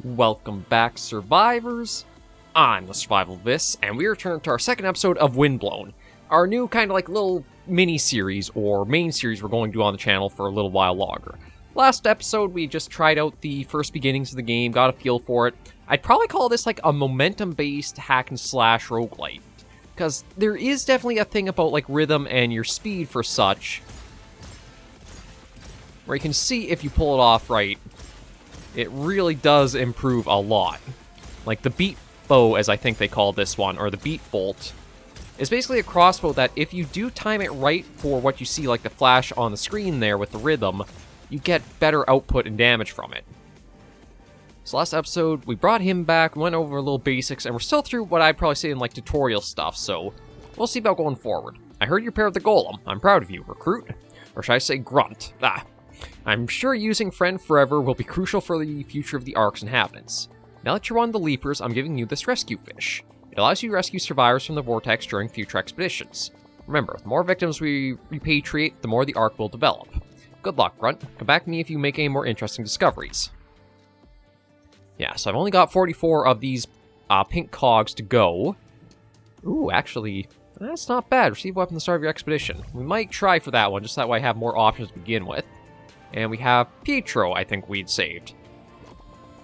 Welcome back, survivors. I'm the Survivalist, and we return to our second episode of Windblown, our new kind of like little mini-series or main series we're going to do on the channel for a little while longer. Last episode, we just tried out the first beginnings of the game, got a feel for it. I'd probably call this like a momentum-based hack-and-slash roguelite, because there is definitely a thing about like rhythm and your speed for such, where you can see if you pull it off right, it really does improve a lot. Like the beat bow, as I think they call this one, or the beat bolt, is basically a crossbow that if you do time it right for what you see like the flash on the screen there with the rhythm, you get better output and damage from it. So last episode, we brought him back, went over a little basics, and we're still through what I'd probably say in like tutorial stuff, so we'll see about going forward. I heard you paired the golem. I'm proud of you, recruit. Or should I say grunt? I'm sure using Friend Forever will be crucial for the future of the Ark's inhabitants. Now that you're one of the Leapers, I'm giving you this rescue fish. It allows you to rescue survivors from the vortex during future expeditions. Remember, the more victims we repatriate, the more the Ark will develop. Good luck, Grunt. Come back to me if you make any more interesting discoveries. Yeah, so I've only got 44 of these pink cogs to go. Ooh, actually, that's not bad. Receive weapon at the start of your expedition. We might try for that one, just that way I have more options to begin with. And we have Pietro, I think we'd saved.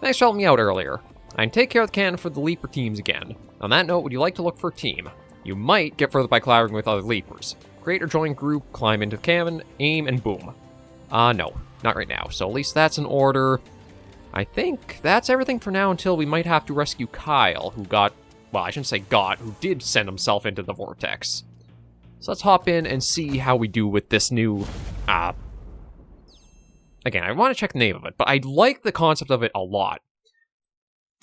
Thanks for helping me out earlier. I can take care of the cannon for the Leaper teams again. On that note, would you like to look for a team? You might get further by collaborating with other Leapers. Create or join group, climb into the cannon, aim, and boom. No, not right now. So at least that's in order. I think that's everything for now until we might have to rescue Kyle, who got, well, I shouldn't say got, who did send himself into the vortex. So let's hop in and see how we do with this new, again, I want to check the name of it, but I like the concept of it a lot.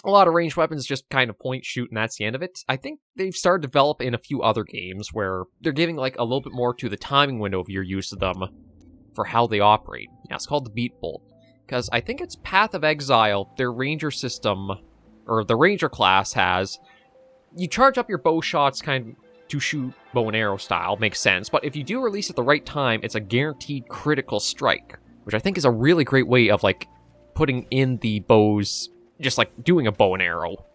A lot of ranged weapons just kind of point, shoot, and that's the end of it. I think they've started to develop in a few other games where they're giving like a little bit more to the timing window of your use of them for how they operate. Yeah, it's called the Beat Bolt. Because I think it's Path of Exile, their ranger system, or the ranger class has, you charge up your bow shots kind of to shoot bow and arrow style, makes sense, but if you do release at the right time, it's a guaranteed critical strike, which I think is a really great way of like putting in the bows, just like doing a bow and arrow.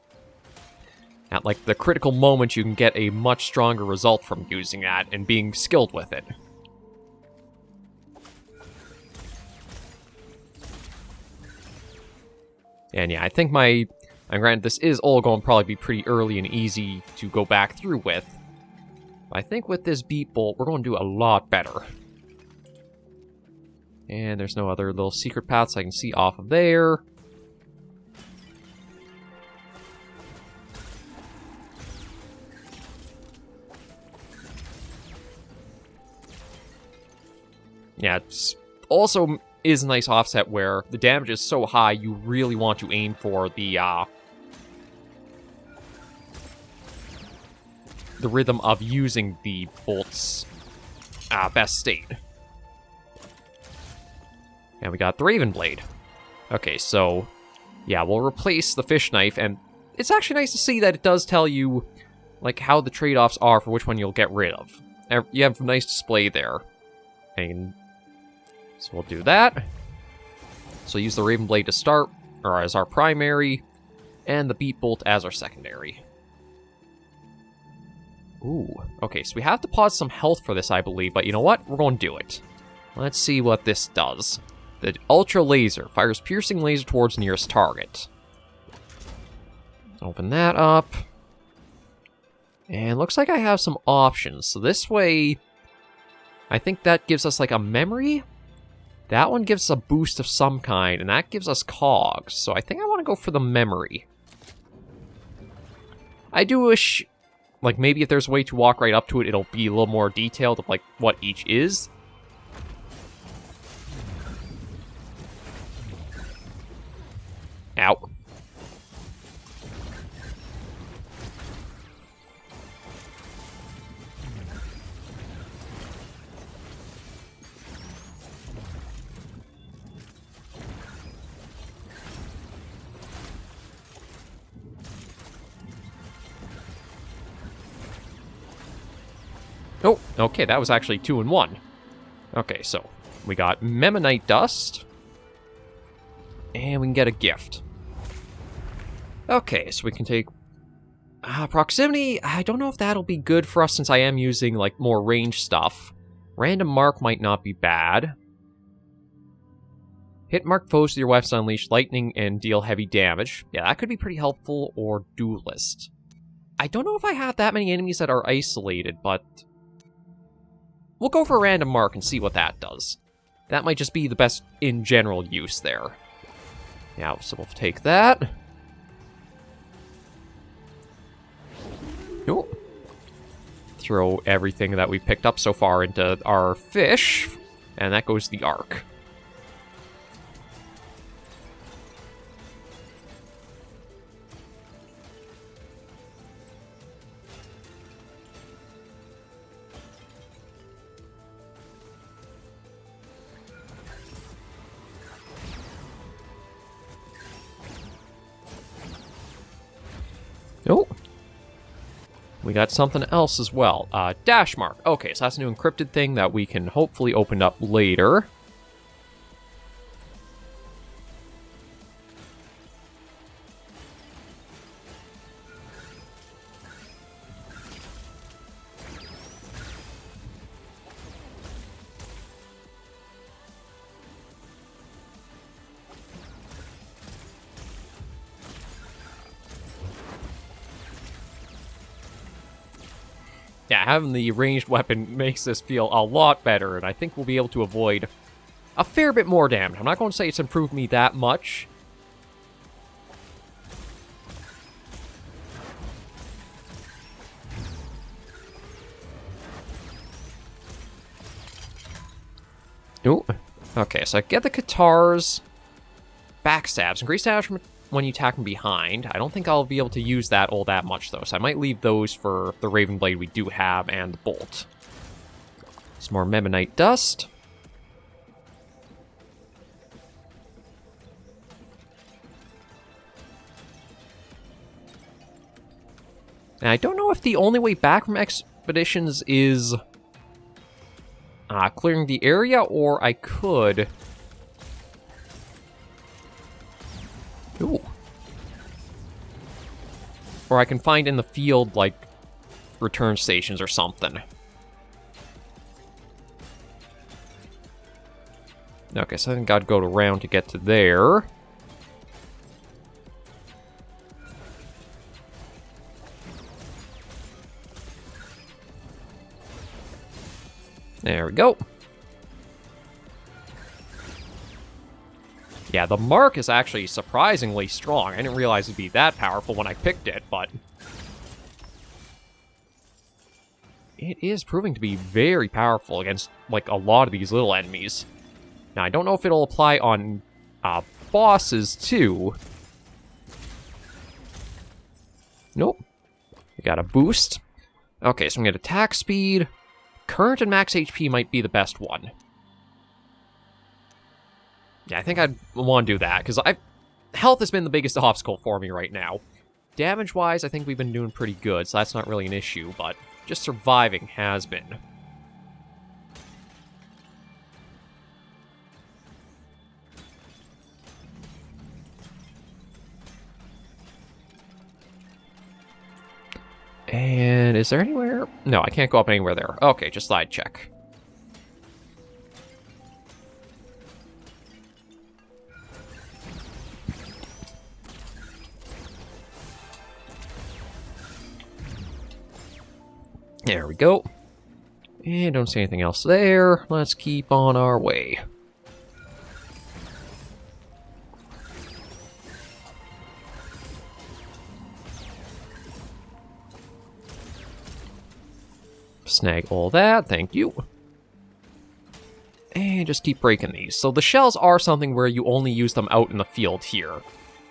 At like the critical moment, you can get a much stronger result from using that and being skilled with it. And yeah, I think and granted this is all going to probably be pretty early and easy to go back through with. But I think with this beat bolt, we're going to do a lot better. And there's no other little secret paths I can see off of there. Yeah, it's also is a nice offset where the damage is so high you really want to aim for the rhythm of using the bolt's best state. And we got the Raven Blade. Okay, so yeah, we'll replace the fish knife, and it's actually nice to see that it does tell you like how the trade-offs are for which one you'll get rid of. You have a nice display there. And so we'll do that. So use the Raven Blade to start, or as our primary, and the Beat Bolt as our secondary. Ooh, okay, so we have to pause some health for this, I believe, but you know what? We're going to do it. Let's see what this does. The Ultra Laser fires piercing laser towards nearest target. Open that up. And looks like I have some options. So this way, I think that gives us like a memory. That one gives us a boost of some kind, and that gives us cogs. So I think I want to go for the memory. I do wish, like, maybe if there's a way to walk right up to it, it'll be a little more detailed of, like, what each is. Ow. Oh, okay, that was actually 2 in 1. Okay, so we got Memmonite Dust, and we can get a gift. Okay, so we can take proximity. I don't know if that'll be good for us since I am using like more range stuff. Random mark might not be bad. Hit marked foes with your weapons to unleash lightning and deal heavy damage. Yeah, that could be pretty helpful. Or duelist. I don't know if I have that many enemies that are isolated, but we'll go for a random mark and see what that does. That might just be the best in general use there. Yeah, so we'll take that. Ooh. Throw everything that we picked up so far into our fish, and that goes the arc. Oh, we got something else as well. Dash mark. Okay, so that's a new encrypted thing that we can hopefully open up later. Yeah, having the ranged weapon makes this feel a lot better, and I think we'll be able to avoid a fair bit more damage. I'm not going to say it's improved me that much. Ooh. Okay, so I get the Katars, backstabs, increase damage when you attack from behind. I don't think I'll be able to use that all that much, though, so I might leave those for the Raven Blade we do have and the Bolt. Some more Memmonite Dust. And I don't know if the only way back from expeditions is clearing the area, or I could... Ooh. Or I can find in the field, like, return stations or something. Okay, so I think I'd go around to get to there. There we go. Yeah, the mark is actually surprisingly strong. I didn't realize it'd be that powerful when I picked it, but... it is proving to be very powerful against, like, a lot of these little enemies. Now, I don't know if it'll apply on bosses, too. Nope. We got a boost. Okay, so I'm going to get attack speed. Current and max HP might be the best one. Yeah, I think I'd want to do that, because health has been the biggest obstacle for me right now. Damage-wise, I think we've been doing pretty good, so that's not really an issue, but just surviving has been. And is there anywhere? No, I can't go up anywhere there. Okay, just slide check. There we go. And don't see anything else there. Let's keep on our way. Snag all that, thank you. And just keep breaking these. So the shells are something where you only use them out in the field here.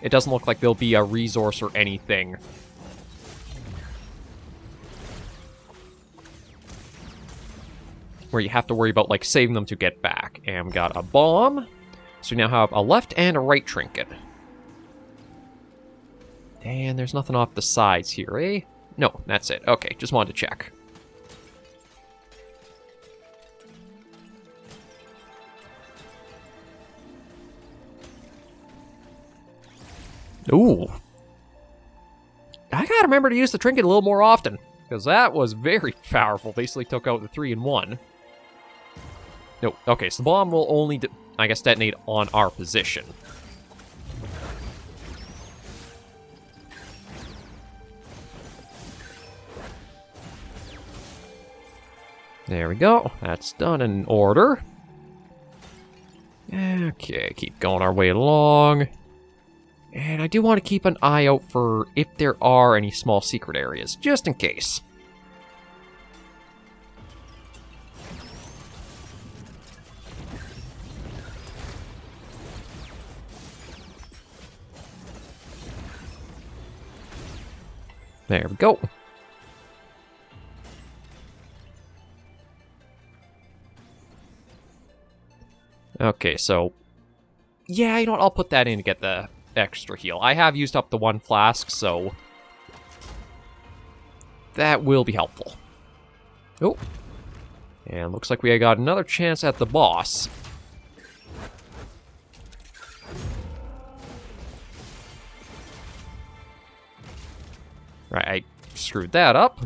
It doesn't look like there'll be a resource or anything. Where you have to worry about, like, saving them to get back. And we got a bomb. So we now have a left and a right trinket. And there's nothing off the sides here, eh? No, that's it. Okay, just wanted to check. Ooh. gotta remember to use the trinket a little more often, because that was very powerful. Basically took out the 3-in-1. No, okay, so the bomb will only, I guess, detonate on our position. There we go. That's done in order. Okay, keep going our way along. And I do want to keep an eye out for if there are any small secret areas, just in case. There we go. Okay, so... yeah, you know what? I'll put that in to get the extra heal. I have used up the 1 flask, so... that will be helpful. Oh. And looks like we got another chance at the boss. Right, I screwed that up.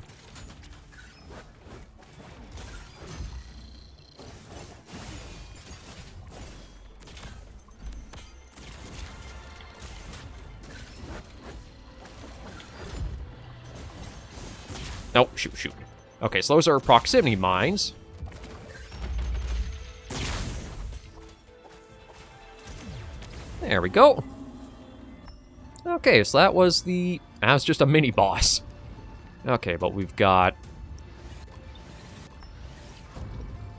Oh, shoot. Okay, so those are proximity mines. There we go. Okay, so that was just a mini-boss. Okay, but we've got...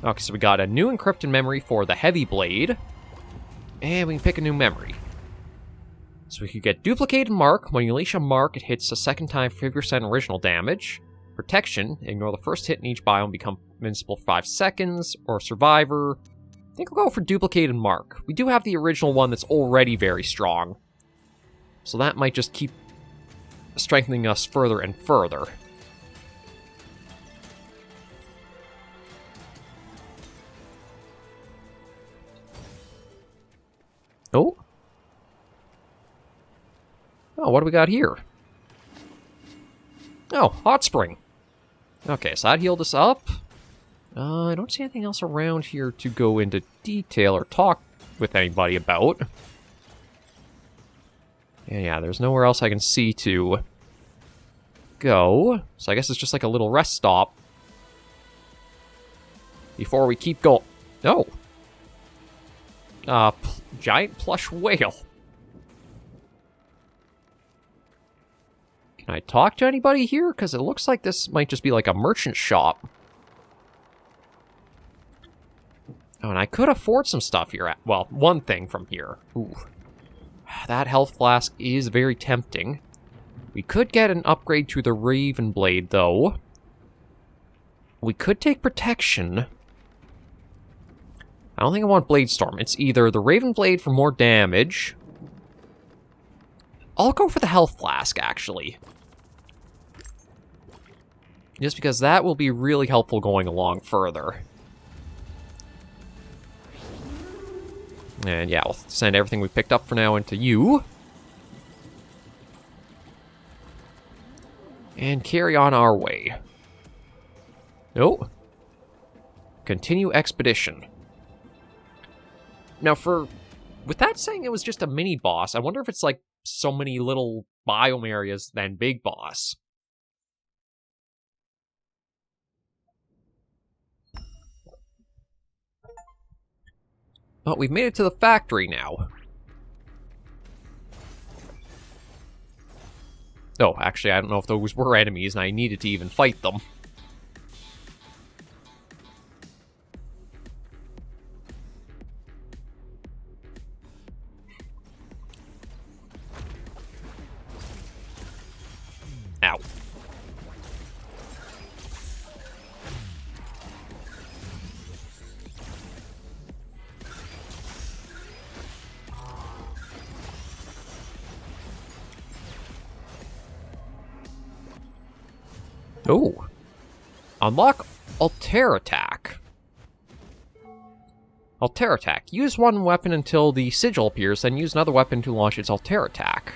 okay, so we got a new encrypted memory for the heavy blade. And we can pick a new memory. So we could get duplicated mark. When you unleash a mark, it hits a second time for 50% original damage. Protection, ignore the first hit in each biome, become invincible for 5 seconds. Or survivor. I think we'll go for duplicated mark. We do have the original one that's already very strong. So that might just keep strengthening us further and further. Oh. Oh, what do we got here? Oh, hot spring. Okay, so that healed us up. I don't see anything else around here to go into detail or talk with anybody about. Yeah, there's nowhere else I can see to go. So I guess it's just like a little rest stop before we keep going. Oh. Giant plush whale. Can I talk to anybody here? Because it looks like this might just be like a merchant shop. Oh, and I could afford some stuff here. Well, one thing from here. Ooh. That health flask is very tempting. We could get an upgrade to the Raven Blade, though. We could take protection. I don't think I want Blade Storm. It's either the Raven Blade for more damage. I'll go for the health flask, actually. Just because that will be really helpful going along further. And yeah, we'll send everything we picked up for now into you. And carry on our way. Oh. Continue expedition. Now with that saying it was just a mini boss, I wonder if it's like so many little biome areas than big boss. But we've made it to the factory now. Oh, actually, I don't know if those were enemies, and I needed to even fight them. Ow. Oh. Unlock Alter Attack. Alter Attack. Use one weapon until the sigil appears, then use another weapon to launch its Alter Attack.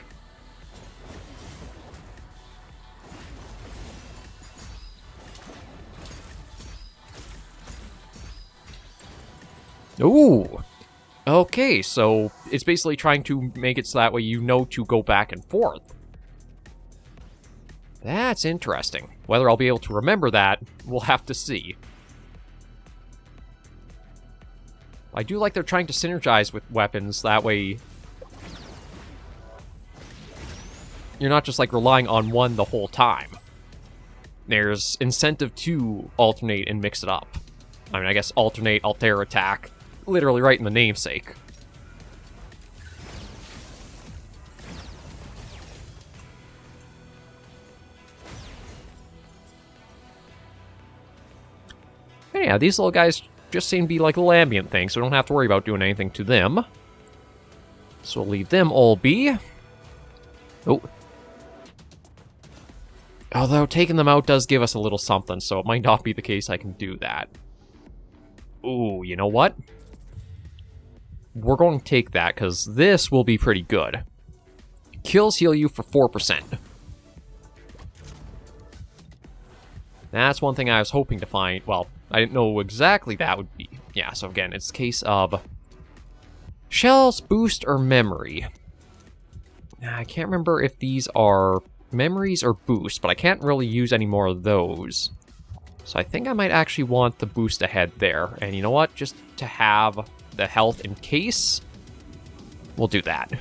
Ooh. Okay, so it's basically trying to make it so that way you know to go back and forth. That's interesting. Whether I'll be able to remember that, we'll have to see. I do like they're trying to synergize with weapons, that way you're not just like relying on one the whole time. There's incentive to alternate and mix it up. I mean, I guess alternate, alter, attack, literally right in the namesake. Yeah, these little guys just seem to be like little ambient things, so we don't have to worry about doing anything to them. So we'll leave them all be. Oh. Although taking them out does give us a little something, so it might not be the case I can do that. Ooh, you know what? We're going to take that, because this will be pretty good. Kills heal you for 4%. That's one thing I was hoping to find. Well, I didn't know exactly that would be. Yeah, so again, it's a case of shells, boost, or memory. I can't remember if these are memories or boost, but I can't really use any more of those. So I think I might actually want the boost ahead there. And you know what? Just to have the health in case, we'll do that.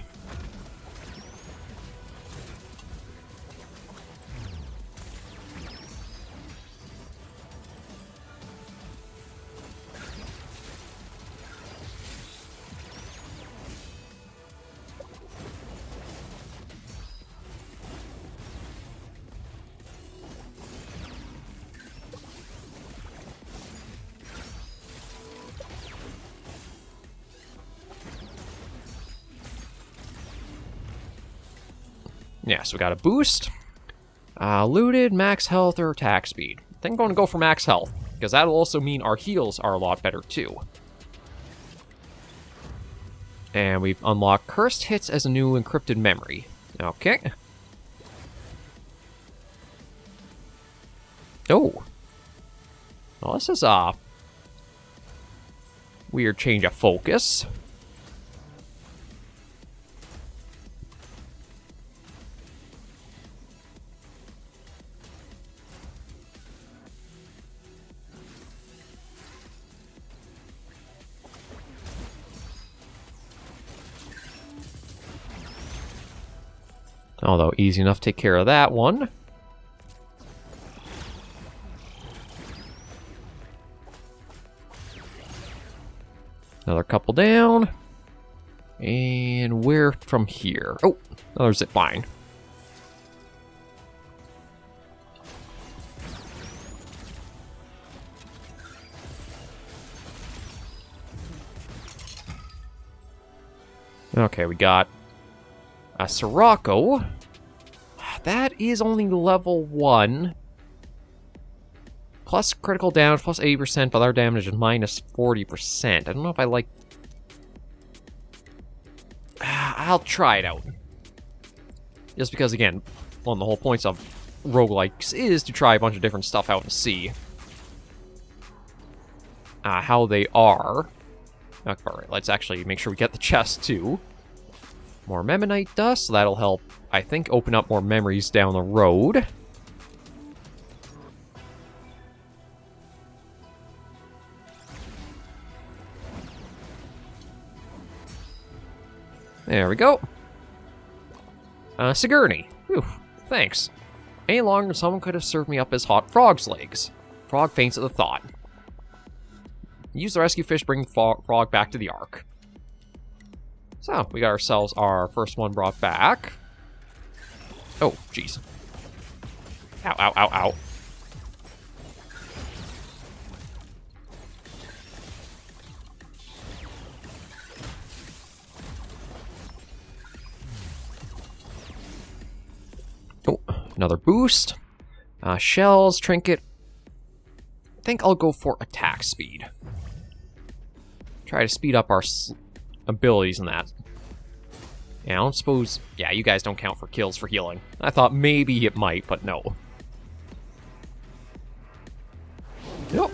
Yeah, so we got a boost. Looted, max health, or attack speed. I think I'm going to go for max health, because that'll also mean our heals are a lot better too. And we've unlocked cursed hits as a new encrypted memory. Okay. Oh. Well, this is a weird change of focus. Although, easy enough to take care of that one. Another couple down. And where from here? Oh, another zip line. Okay, we got a Sirocco. That is only level 1. Plus critical damage, plus 80%, but other damage is minus 40%. I don't know if I like... I'll try it out. Just because, again, one of the whole points of roguelikes is to try a bunch of different stuff out and see how they are. Okay, alright, let's actually make sure we get the chest, too. More Memmonite dust, so that'll help, I think, open up more memories down the road. There we go. Sigourney. Whew, thanks. Any longer, someone could have served me up as hot frog's legs. Frog faints at the thought. Use the rescue fish, bring the frog back to the Ark. So, we got ourselves our first one brought back. Oh, jeez. Ow, ow, ow, ow. Oh, another boost. Shells, trinket. I think I'll go for attack speed. Try to speed up our abilities in that. Yeah, I don't suppose... Yeah, you guys don't count for kills for healing. I thought maybe it might, but no. Nope.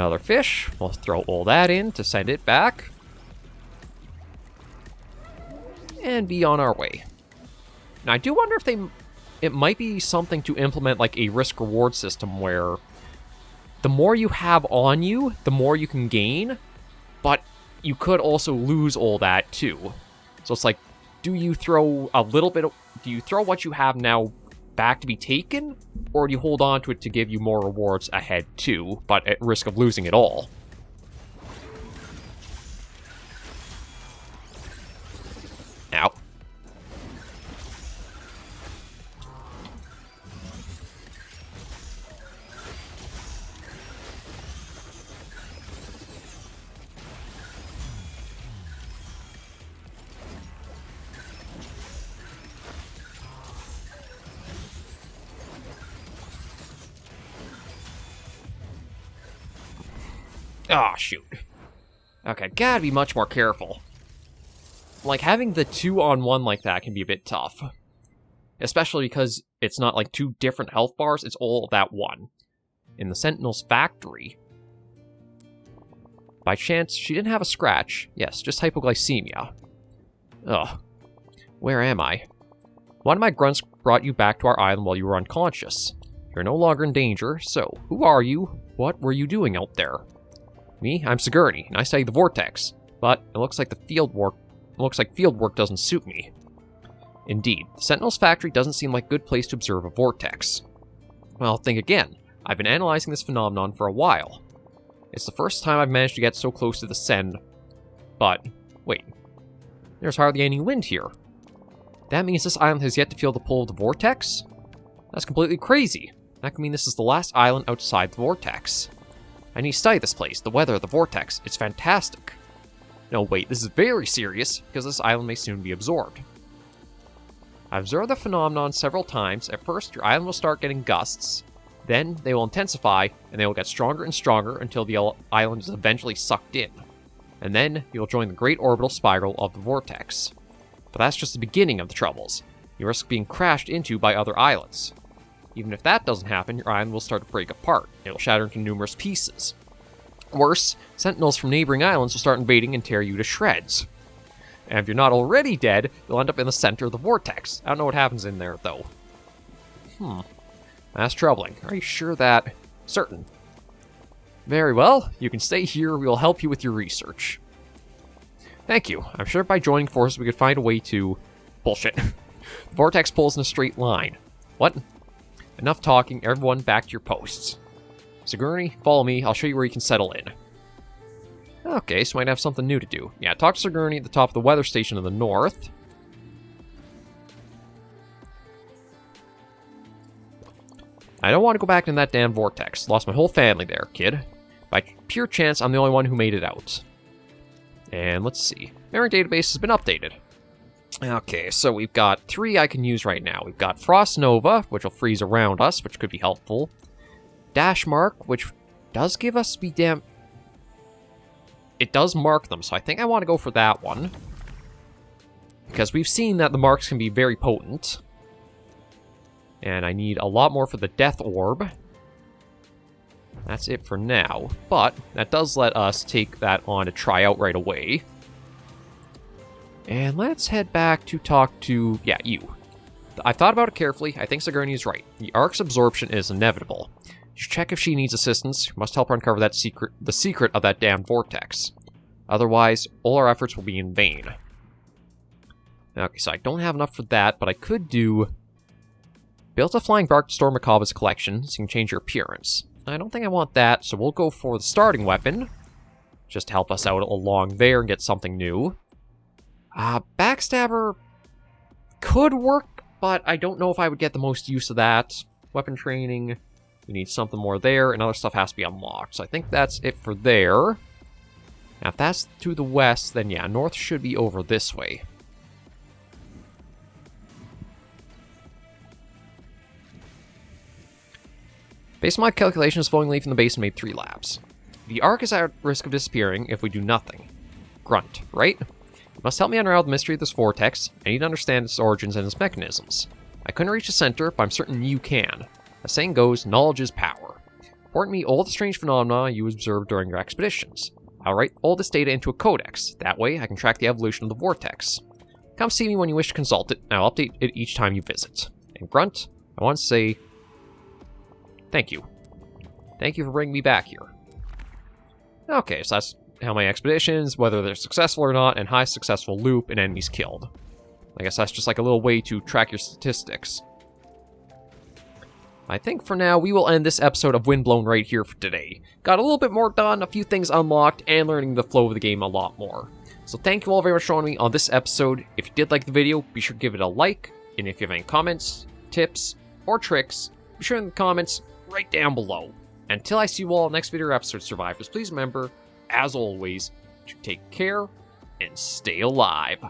Another fish. We'll throw all that in to send it back. And be on our way. Now, I do wonder if it might be something to implement like a risk-reward system where the more you have on you, the more you can gain, but you could also lose all that too. So it's like, do you throw what you have now back to be taken, or do you hold on to it to give you more rewards ahead too, but at risk of losing it all? Ow. Ah, shoot. Okay, gotta be much more careful. Like, having the 2-on-1 like that can be a bit tough. Especially because it's not like 2 different health bars, it's all that one. In the Sentinel's factory. By chance, she didn't have a scratch. Yes, just hypoglycemia. Ugh. Where am I? One of my grunts brought you back to our island while you were unconscious. You're no longer in danger, so who are you? What were you doing out there? Me? I'm Sigourney, and I study the vortex. But it looks like field work doesn't suit me. Indeed, the Sentinel's factory doesn't seem like a good place to observe a vortex. Well, think again. I've been analyzing this phenomenon for a while. It's the first time I've managed to get so close to the Sen. But, wait. There's hardly any wind here. That means this island has yet to feel the pull of the vortex? That's completely crazy. That could mean this is the last island outside the vortex. I need to study this place, the weather, the vortex. It's fantastic. No, wait, this is very serious, because this island may soon be absorbed. I've observed the phenomenon several times. At first, your island will start getting gusts. Then, they will intensify, and they will get stronger and stronger until the island is eventually sucked in. And then, you'll join the great orbital spiral of the vortex. But that's just the beginning of the troubles. You risk being crashed into by other islands. Even if that doesn't happen, your island will start to break apart. It will shatter into numerous pieces. Worse, sentinels from neighboring islands will start invading and tear you to shreds. And if you're not already dead, you'll end up in the center of the vortex. I don't know what happens in there, though. That's troubling. Are you sure that... Certain. Very well. You can stay here. We will help you with your research. Thank you. I'm sure by joining forces we could find a way to... Bullshit. The vortex pulls in a straight line. What? Enough talking. Everyone back to your posts. Sigourney, follow me. I'll show you where you can settle in. Okay, so might have something new to do. Yeah, talk to Sigourney at the top of the weather station in the north. I don't want to go back in that damn vortex. Lost my whole family there, kid. By pure chance, I'm the only one who made it out. And let's see. Memory database has been updated. Okay, so we've got 3 I can use right now. We've got Frost Nova, which will freeze around us, which could be helpful. Dash Mark, which does give us speed damn... It does mark them, so I think I want to go for that one. Because we've seen that the marks can be very potent. And I need a lot more for the Death Orb. That's it for now. But that does let us take that on to try out right away. And let's head back to talk to... Yeah, you. I've thought about it carefully. I think Sigourney is right. The Ark's absorption is inevitable. You should check if she needs assistance. You must help her uncover that the secret of that damn vortex. Otherwise, all our efforts will be in vain. Okay, so I don't have enough for that, but I could do... Build a flying bark to store Makaba's collection, so you can change your appearance. I don't think I want that, so we'll go for the starting weapon. Just to help us out along there and get something new. Backstabber could work, but I don't know if I would get the most use of that. Weapon training, we need something more there, and other stuff has to be unlocked. So I think that's it for there. Now, if that's to the west, then yeah, north should be over this way. Based on my calculations, flowing leaf in the basin made 3 laps. The Ark is at risk of disappearing if we do nothing. Grunt, right? You must help me unravel the mystery of this vortex. I need to understand its origins and its mechanisms. I couldn't reach the center, but I'm certain you can. The saying goes, knowledge is power. Report me all the strange phenomena you observed during your expeditions. I'll write all this data into a codex. That way, I can track the evolution of the vortex. Come see me when you wish to consult it, and I'll update it each time you visit. And Grunt, I want to say thank you. Thank you for bringing me back here. Okay, so that's how my expeditions, whether they're successful or not, and high successful loop and enemies killed. I guess that's just like a little way to track your statistics. I think for now, we will end this episode of Windblown right here for today. Got a little bit more done, a few things unlocked, and learning the flow of the game a lot more. So thank you all very much for joining me on this episode. If you did like the video, be sure to give it a like, and if you have any comments, tips, or tricks, be sure in the comments right down below. Until I see you all next video or episode, survivors, please remember, as always, to take care and stay alive.